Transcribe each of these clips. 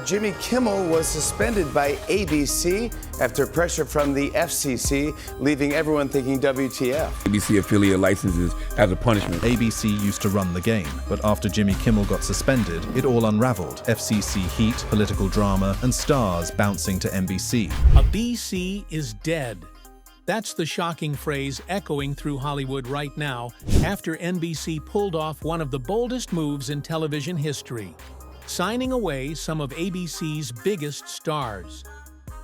Jimmy Kimmel was suspended by ABC after pressure from the FCC, leaving everyone thinking WTF. ABC affiliate licenses as a punishment. ABC used to run the game, but after Jimmy Kimmel got suspended, it all unraveled. FCC heat, political drama, and stars bouncing to NBC. A BC is dead. That's the shocking phrase echoing through Hollywood right now after NBC pulled off one of the boldest moves in television history, signing away some of ABC's biggest stars.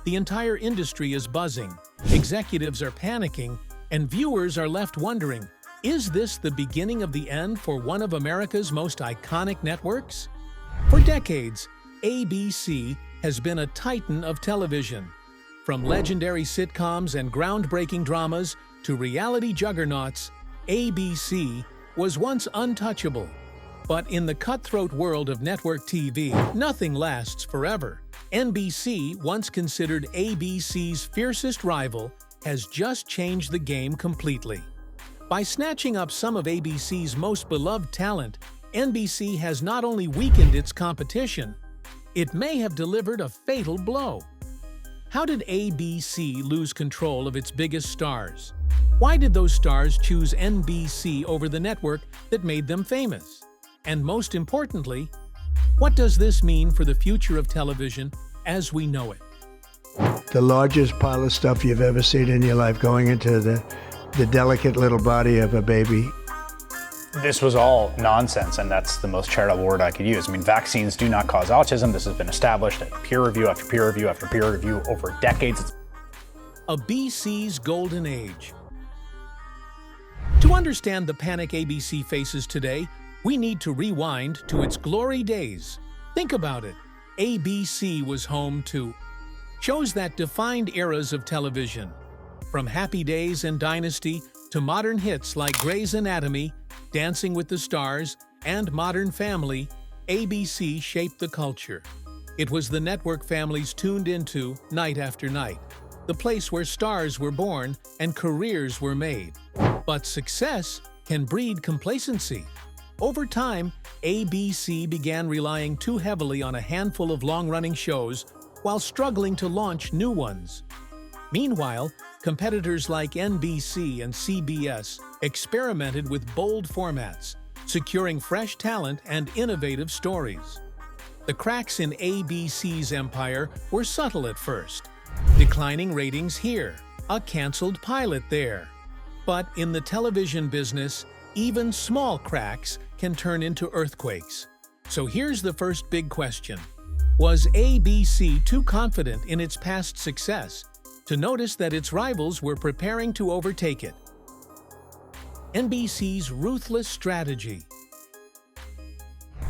The entire industry is buzzing, executives are panicking, and viewers are left wondering, is this the beginning of the end for one of America's most iconic networks? For decades, ABC has been a titan of television. From legendary sitcoms and groundbreaking dramas to reality juggernauts, ABC was once untouchable. But in the cutthroat world of network TV, nothing lasts forever. NBC, once considered ABC's fiercest rival, has just changed the game completely. By snatching up some of ABC's most beloved talent, NBC has not only weakened its competition, it may have delivered a fatal blow. How did ABC lose control of its biggest stars? Why did those stars choose NBC over the network that made them famous? And most importantly, what does this mean for the future of television as we know it? The largest pile of stuff you've ever seen in your life going into the delicate little body of a baby. This was all nonsense, and that's the most charitable word I could use. I mean, vaccines do not cause autism. This has been established at peer review after peer review after peer review over decades. A BC's golden age. To understand the panic ABC faces today, we need to rewind to its glory days. Think about it. ABC was home to shows that defined eras of television. From Happy Days and Dynasty to modern hits like Grey's Anatomy, Dancing with the Stars, and Modern Family, ABC shaped the culture. It was the network families tuned into night after night, the place where stars were born and careers were made. But success can breed complacency. Over time, ABC began relying too heavily on a handful of long-running shows while struggling to launch new ones. Meanwhile, competitors like NBC and CBS experimented with bold formats, securing fresh talent and innovative stories. The cracks in ABC's empire were subtle at first. Declining ratings here, a canceled pilot there. But in the television business, even small cracks can turn into earthquakes. So here's the first big question. Was ABC too confident in its past success to notice that its rivals were preparing to overtake it? NBC's ruthless strategy.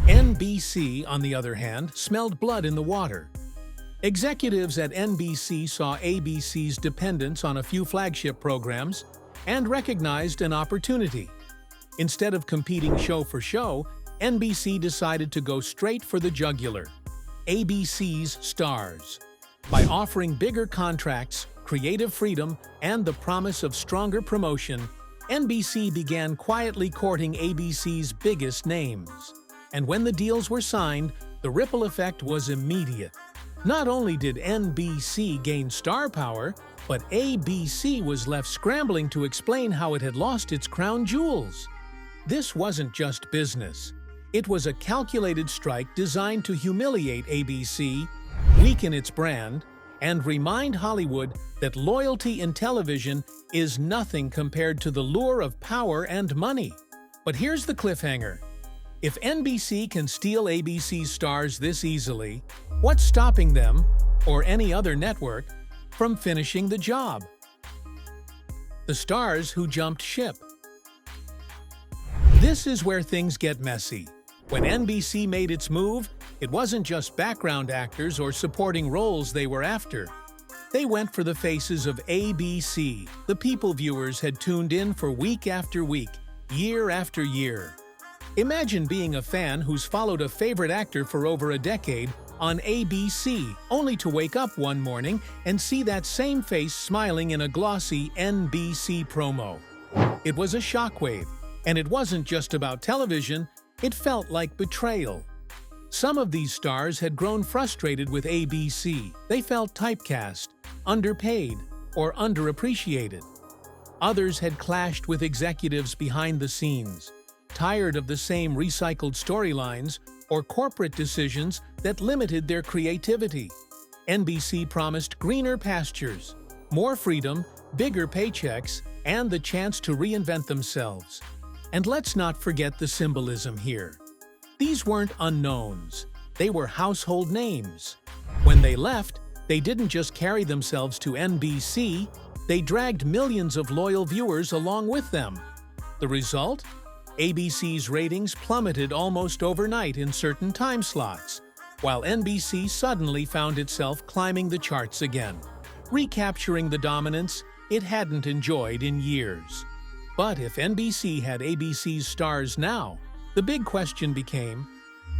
NBC, on the other hand, smelled blood in the water. Executives at NBC saw ABC's dependence on a few flagship programs and recognized an opportunity. Instead of competing show for show, NBC decided to go straight for the jugular. ABC's stars. By offering bigger contracts, creative freedom, and the promise of stronger promotion, NBC began quietly courting ABC's biggest names. And when the deals were signed, the ripple effect was immediate. Not only did NBC gain star power, but ABC was left scrambling to explain how it had lost its crown jewels. This wasn't just business. It was a calculated strike designed to humiliate ABC, weaken its brand, and remind Hollywood that loyalty in television is nothing compared to the lure of power and money. But here's the cliffhanger. If NBC can steal ABC's stars this easily, what's stopping them, or any other network, from finishing the job? The stars who jumped ship. This is where things get messy. When NBC made its move, it wasn't just background actors or supporting roles they were after. They went for the faces of ABC, the people viewers had tuned in for week after week, year after year. Imagine being a fan who's followed a favorite actor for over a decade on ABC, only to wake up one morning and see that same face smiling in a glossy NBC promo. It was a shockwave, and it wasn't just about television, it felt like betrayal. Some of these stars had grown frustrated with ABC. They felt typecast, underpaid, or underappreciated. Others had clashed with executives behind the scenes, tired of the same recycled storylines or corporate decisions that limited their creativity. NBC promised greener pastures, more freedom, bigger paychecks, and the chance to reinvent themselves. And let's not forget the symbolism here. These weren't unknowns. They were household names. When they left, they didn't just carry themselves to NBC, they dragged millions of loyal viewers along with them. The result? ABC's ratings plummeted almost overnight in certain time slots, while NBC suddenly found itself climbing the charts again, recapturing the dominance it hadn't enjoyed in years. But if NBC had ABC's stars now, the big question became,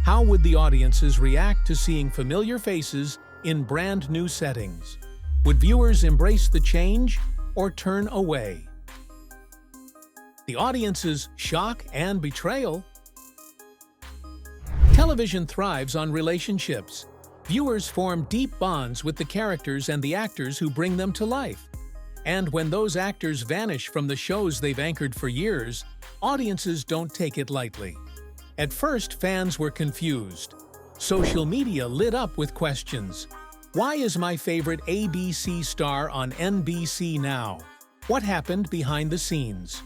how would the audiences react to seeing familiar faces in brand new settings? Would viewers embrace the change or turn away? The audience's shock and betrayal. Television thrives on relationships. Viewers form deep bonds with the characters and the actors who bring them to life. And when those actors vanish from the shows they've anchored for years, audiences don't take it lightly. At first, fans were confused. Social media lit up with questions. Why is my favorite ABC star on NBC now? What happened behind the scenes?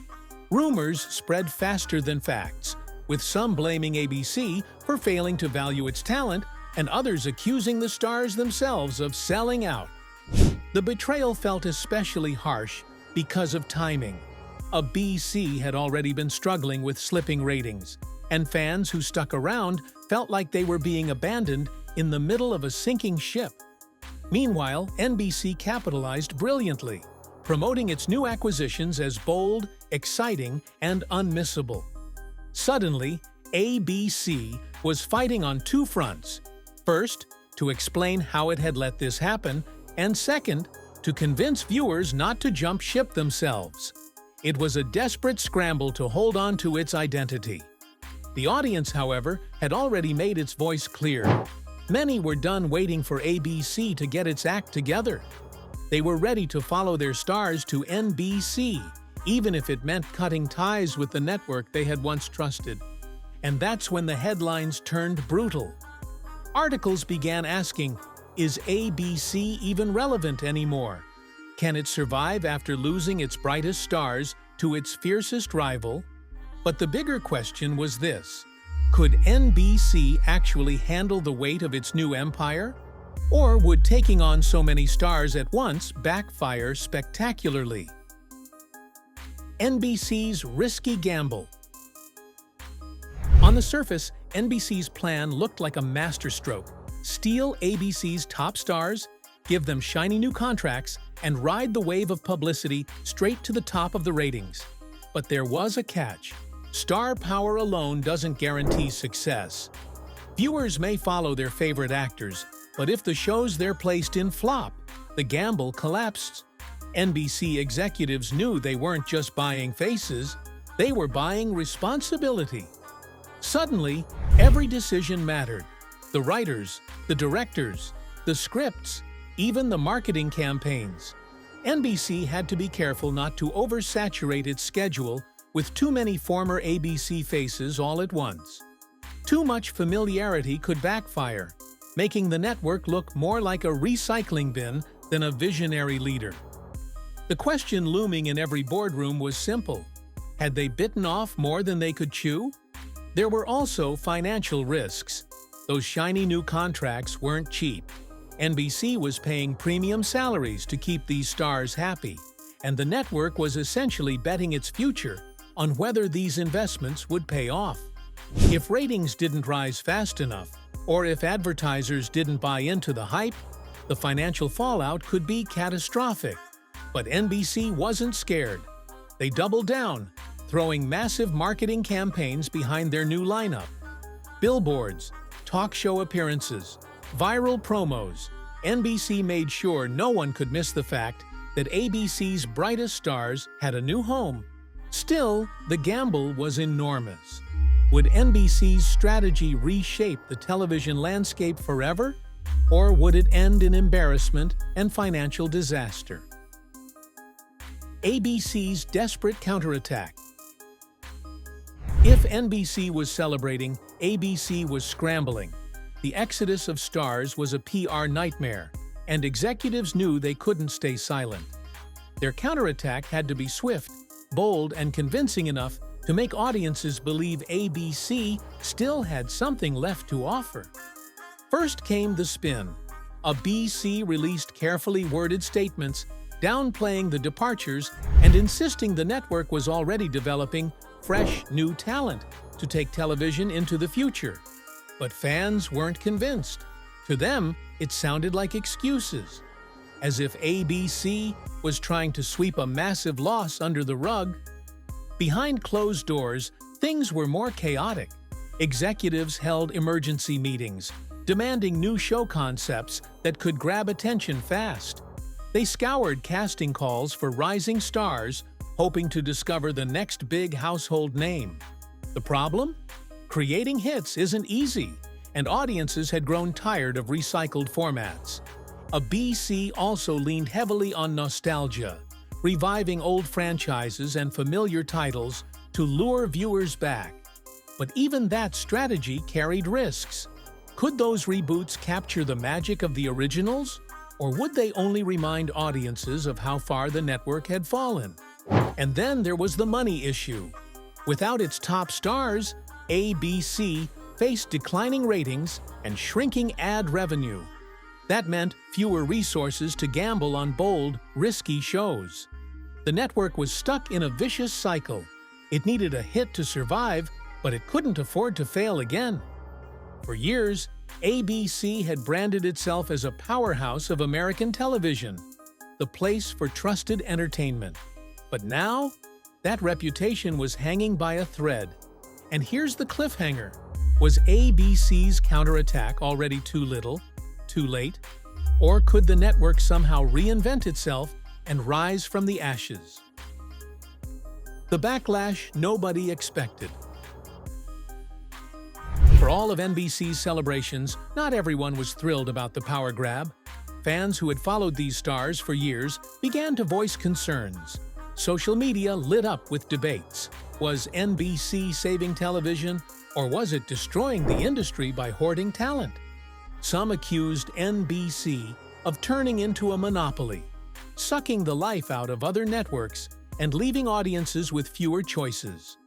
Rumors spread faster than facts, with some blaming ABC for failing to value its talent and others accusing the stars themselves of selling out. The betrayal felt especially harsh because of timing. ABC had already been struggling with slipping ratings, and fans who stuck around felt like they were being abandoned in the middle of a sinking ship. Meanwhile, NBC capitalized brilliantly, promoting its new acquisitions as bold, exciting, and unmissable. Suddenly, ABC was fighting on two fronts. First, to explain how it had let this happen, and second, to convince viewers not to jump ship themselves. It was a desperate scramble to hold on to its identity. The audience, however, had already made its voice clear. Many were done waiting for ABC to get its act together. They were ready to follow their stars to NBC, even if it meant cutting ties with the network they had once trusted. And that's when the headlines turned brutal. Articles began asking, is ABC even relevant anymore? Can it survive after losing its brightest stars to its fiercest rival? But the bigger question was this: could NBC actually handle the weight of its new empire? Or would taking on so many stars at once backfire spectacularly? NBC's risky gamble. On the surface, NBC's plan looked like a masterstroke: steal ABC's top stars, give them shiny new contracts, and ride the wave of publicity straight to the top of the ratings. But there was a catch. Star power alone doesn't guarantee success. Viewers may follow their favorite actors, but if the shows they're placed in flop, the gamble collapsed. NBC executives knew they weren't just buying faces, they were buying responsibility. Suddenly, every decision mattered. The writers, the directors, the scripts, even the marketing campaigns. NBC had to be careful not to oversaturate its schedule with too many former ABC faces all at once. Too much familiarity could backfire, making the network look more like a recycling bin than a visionary leader. The question looming in every boardroom was simple: had they bitten off more than they could chew? There were also financial risks. Those shiny new contracts weren't cheap. NBC was paying premium salaries to keep these stars happy, and the network was essentially betting its future on whether these investments would pay off. If ratings didn't rise fast enough, or if advertisers didn't buy into the hype, the financial fallout could be catastrophic. But NBC wasn't scared. They doubled down, throwing massive marketing campaigns behind their new lineup. Billboards, talk show appearances, viral promos. NBC made sure no one could miss the fact that ABC's brightest stars had a new home. Still, the gamble was enormous. Would NBC's strategy reshape the television landscape forever, or would it end in embarrassment and financial disaster? ABC's desperate counterattack. If NBC was celebrating, ABC was scrambling. The exodus of stars was a PR nightmare, and executives knew they couldn't stay silent. Their counterattack had to be swift, bold, and convincing enough to make audiences believe ABC still had something left to offer. First came the spin. ABC released carefully worded statements, downplaying the departures and insisting the network was already developing fresh, new talent to take television into the future. But fans weren't convinced. To them, it sounded like excuses, as if ABC was trying to sweep a massive loss under the rug. Behind closed doors, things were more chaotic. Executives held emergency meetings, demanding new show concepts that could grab attention fast. They scoured casting calls for rising stars, hoping to discover the next big household name. The problem? Creating hits isn't easy, and audiences had grown tired of recycled formats. ABC also leaned heavily on nostalgia, reviving old franchises and familiar titles to lure viewers back. But even that strategy carried risks. Could those reboots capture the magic of the originals, or would they only remind audiences of how far the network had fallen? And then there was the money issue. Without its top stars, ABC faced declining ratings and shrinking ad revenue. That meant fewer resources to gamble on bold, risky shows. The network was stuck in a vicious cycle. It needed a hit to survive, but it couldn't afford to fail again. For years, ABC had branded itself as a powerhouse of American television, the place for trusted entertainment. But now, that reputation was hanging by a thread. And here's the cliffhanger. Was ABC's counterattack already too little, too late? Or could the network somehow reinvent itself and rise from the ashes? The backlash nobody expected. For all of NBC's celebrations, not everyone was thrilled about the power grab. Fans who had followed these stars for years began to voice concerns. Social media lit up with debates. Was NBC saving television, or was it destroying the industry by hoarding talent? Some accused NBC of turning into a monopoly, sucking the life out of other networks and leaving audiences with fewer choices.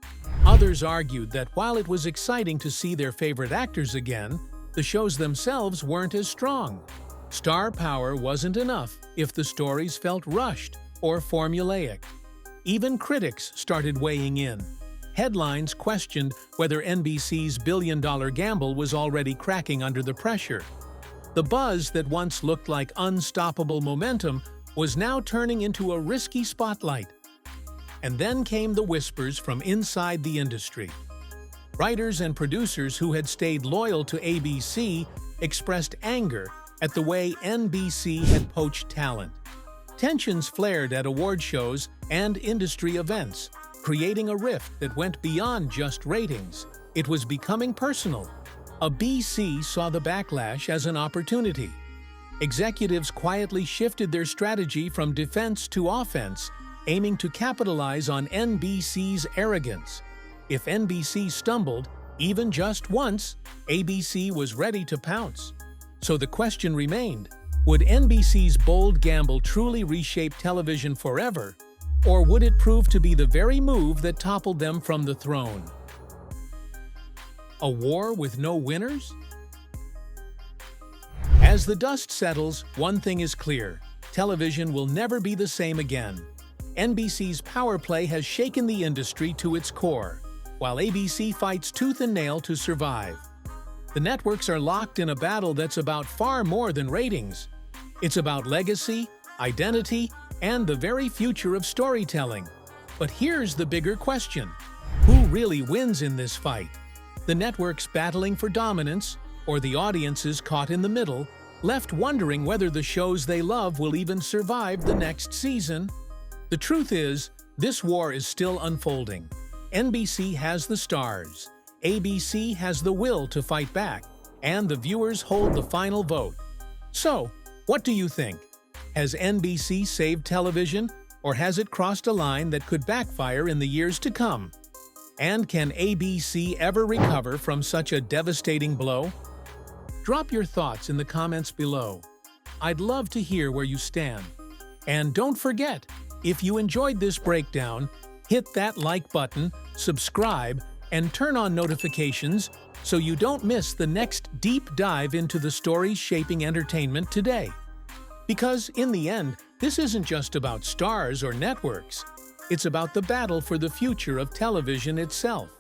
Others argued that while it was exciting to see their favorite actors again, the shows themselves weren't as strong. Star power wasn't enough if the stories felt rushed or formulaic. Even critics started weighing in. Headlines questioned whether NBC's billion-dollar gamble was already cracking under the pressure. The buzz that once looked like unstoppable momentum was now turning into a risky spotlight. And then came the whispers from inside the industry. Writers and producers who had stayed loyal to ABC expressed anger at the way NBC had poached talent. Tensions flared at award shows and industry events, creating a rift that went beyond just ratings. It was becoming personal. ABC saw the backlash as an opportunity. Executives quietly shifted their strategy from defense to offense, aiming to capitalize on NBC's arrogance. If NBC stumbled, even just once, ABC was ready to pounce. So the question remained, would NBC's bold gamble truly reshape television forever, or would it prove to be the very move that toppled them from the throne? A war with no winners? As the dust settles, one thing is clear: television will never be the same again. NBC's power play has shaken the industry to its core, while ABC fights tooth and nail to survive. The networks are locked in a battle that's about far more than ratings. It's about legacy, identity, and the very future of storytelling. But here's the bigger question: who really wins in this fight? The networks battling for dominance, or the audiences caught in the middle, left wondering whether the shows they love will even survive the next season? The truth is, this war is still unfolding. NBC has the stars. ABC has the will to fight back, and the viewers hold the final vote. So, what do you think? Has NBC saved television, or has it crossed a line that could backfire in the years to come? And can ABC ever recover from such a devastating blow? Drop your thoughts in the comments below. I'd love to hear where you stand. And don't forget, if you enjoyed this breakdown, hit that like button, subscribe, and turn on notifications so you don't miss the next deep dive into the stories shaping entertainment today. Because in the end, this isn't just about stars or networks. It's about the battle for the future of television itself.